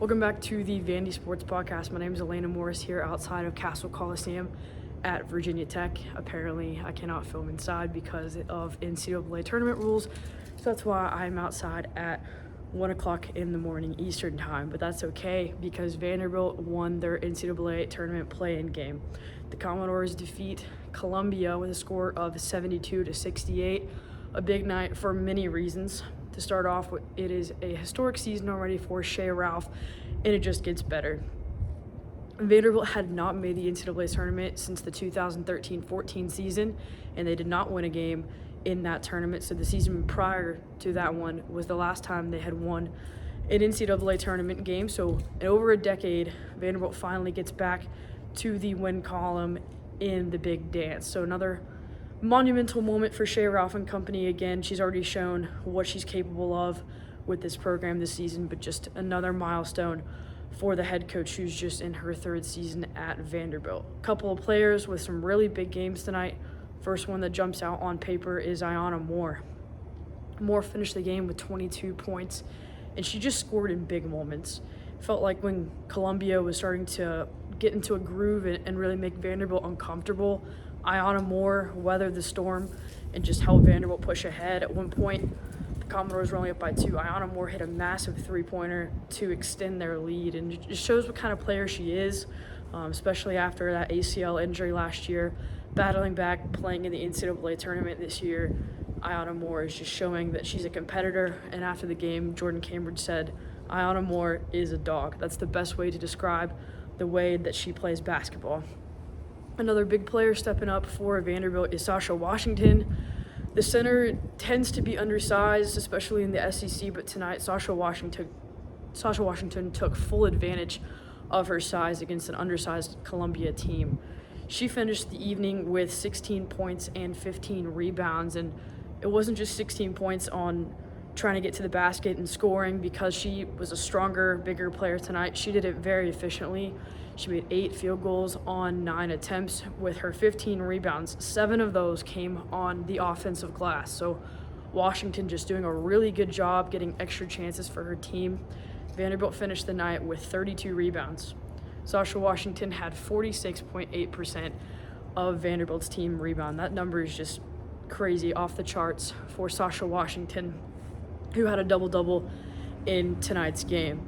Welcome back to the Vandy Sports Podcast. My name is Elena Morris here outside of Castle Coliseum at Virginia Tech. Apparently, I cannot film inside because of NCAA Tournament rules, so that's why I'm outside at 1 o'clock in the morning Eastern Time, but that's okay because Vanderbilt won their NCAA Tournament play-in game. The Commodores defeat Columbia with a score of 72-68, a big night for many reasons. To start off, it is a historic season already for Shea Ralph, and it just gets better. Vanderbilt had not made the NCAA tournament since the 2013-14 season, and they did not win a game in that tournament. So the season prior to that one was the last time they had won an NCAA tournament game. So in over a decade, Vanderbilt finally gets back to the win column in the big dance. So another monumental moment for Shea Ralph and company. Again, she's already shown what she's capable of with this program this season, but just another milestone for the head coach who's just in her third season at Vanderbilt. A couple of players with some really big games tonight. First one that jumps out on paper is Ayanna Moore. Moore finished the game with 22 points, and she just scored in big moments. Felt like when Columbia was starting to get into a groove and really make Vanderbilt uncomfortable, Ayanna Moore weathered the storm and just helped Vanderbilt push ahead. At one point, the Commodores were only up by 2. Ayanna Moore hit a massive three-pointer to extend their lead, and it just shows what kind of player she is, especially after that ACL injury last year. Battling back, playing in the NCAA tournament this year, Ayanna Moore is just showing that she's a competitor. And after the game, Jordan Cambridge said, Ayanna Moore is a dog. That's the best way to describe the way that she plays basketball. Another big player stepping up for Vanderbilt is Sasha Washington. The center tends to be undersized, especially in the SEC, but tonight Sasha Washington took full advantage of her size against an undersized Columbia team. She finished the evening with 16 points and 15 rebounds, and it wasn't just 16 points on trying to get to the basket and scoring because she was a stronger, bigger player tonight. She did it very efficiently. She made 8 field goals on 9 attempts with her 15 rebounds. 7 of those came on the offensive glass. So Washington just doing a really good job getting extra chances for her team. Vanderbilt finished the night with 32 rebounds. Sasha Washington had 46.8% of Vanderbilt's team rebound. That number is just crazy, off the charts for Sasha Washington, who had a double-double in tonight's game.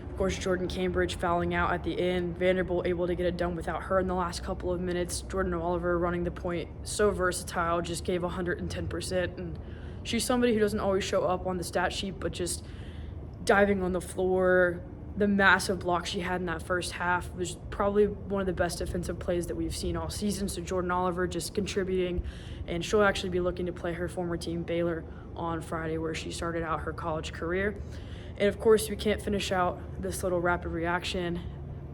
Of course, Jordan Cambridge fouling out at the end. Vanderbilt able to get it done without her in the last couple of minutes. Jordan Oliver running the point, so versatile, just gave 110%. And she's somebody who doesn't always show up on the stat sheet, but just diving on the floor, the massive block she had in that first half was probably one of the best defensive plays that we've seen all season. So Jordan Oliver just contributing, and she'll actually be looking to play her former team Baylor on Friday, where she started out her college career. And of course, we can't finish out this little rapid reaction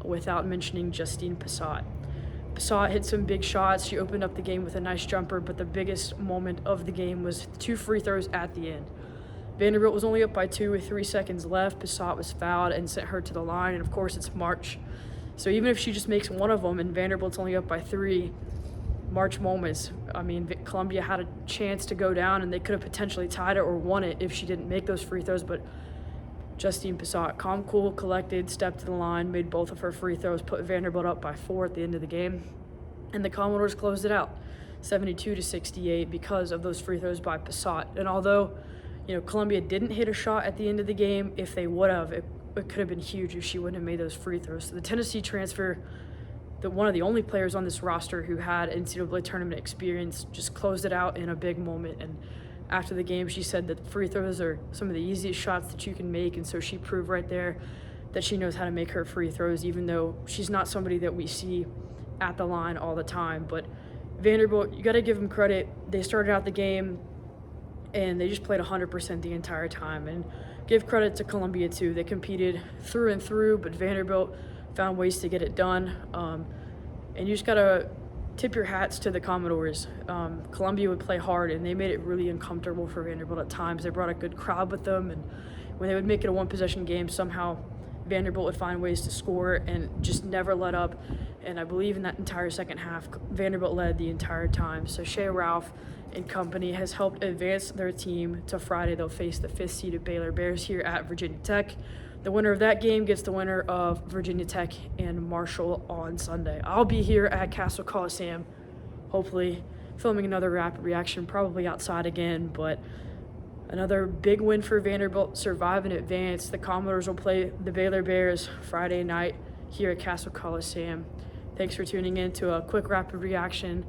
without mentioning Justine Passat. Passat hit some big shots. She opened up the game with a nice jumper, but the biggest moment of the game was 2 free throws at the end. Vanderbilt was only up by 2 with 3 seconds left. Passat was fouled and sent her to the line, and of course it's March. So even if she just makes one of them and Vanderbilt's only up by 3, March moments. I mean, Columbia had a chance to go down and they could have potentially tied it or won it if she didn't make those free throws, but Justine Passat, calm, cool, collected, stepped to the line, made both of her free throws, put Vanderbilt up by 4 at the end of the game, and the Commodores closed it out, 72-68, because of those free throws by Passat. And although Columbia didn't hit a shot at the end of the game, if they would have, it could have been huge if she wouldn't have made those free throws. So the Tennessee transfer, one of the only players on this roster who had NCAA tournament experience, just closed it out in a big moment. And after the game, she said that free throws are some of the easiest shots that you can make, and so she proved right there that she knows how to make her free throws, even though she's not somebody that we see at the line all the time. But Vanderbilt, you got to give them credit. They started out the game and they just played 100% the entire time. And give credit to Columbia, too. They competed through and through, but Vanderbilt found ways to get it done. And you just got to tip your hats to the Commodores. Columbia would play hard, and they made it really uncomfortable for Vanderbilt at times. They brought a good crowd with them, and when they would make it a one-possession game, somehow Vanderbilt would find ways to score and just never let up. And I believe in that entire second half, Vanderbilt led the entire time. So Shea Ralph and company has helped advance their team to Friday. They'll face the 5th seeded Baylor Bears here at Virginia Tech. The winner of that game gets the winner of Virginia Tech and Marshall on Sunday. I'll be here at Castle Coliseum, hopefully filming another Rapid Reaction, probably outside again, but another big win for Vanderbilt, survive and advance. The Commodores will play the Baylor Bears Friday night here at Castle Coliseum. Thanks for tuning in to a quick Rapid Reaction.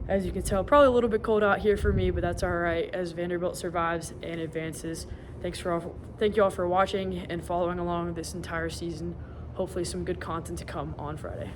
As you can tell, probably a little bit cold out here for me, but that's all right as Vanderbilt survives and advances. Thank you all for watching and following along this entire season. Hopefully some good content to come on Friday.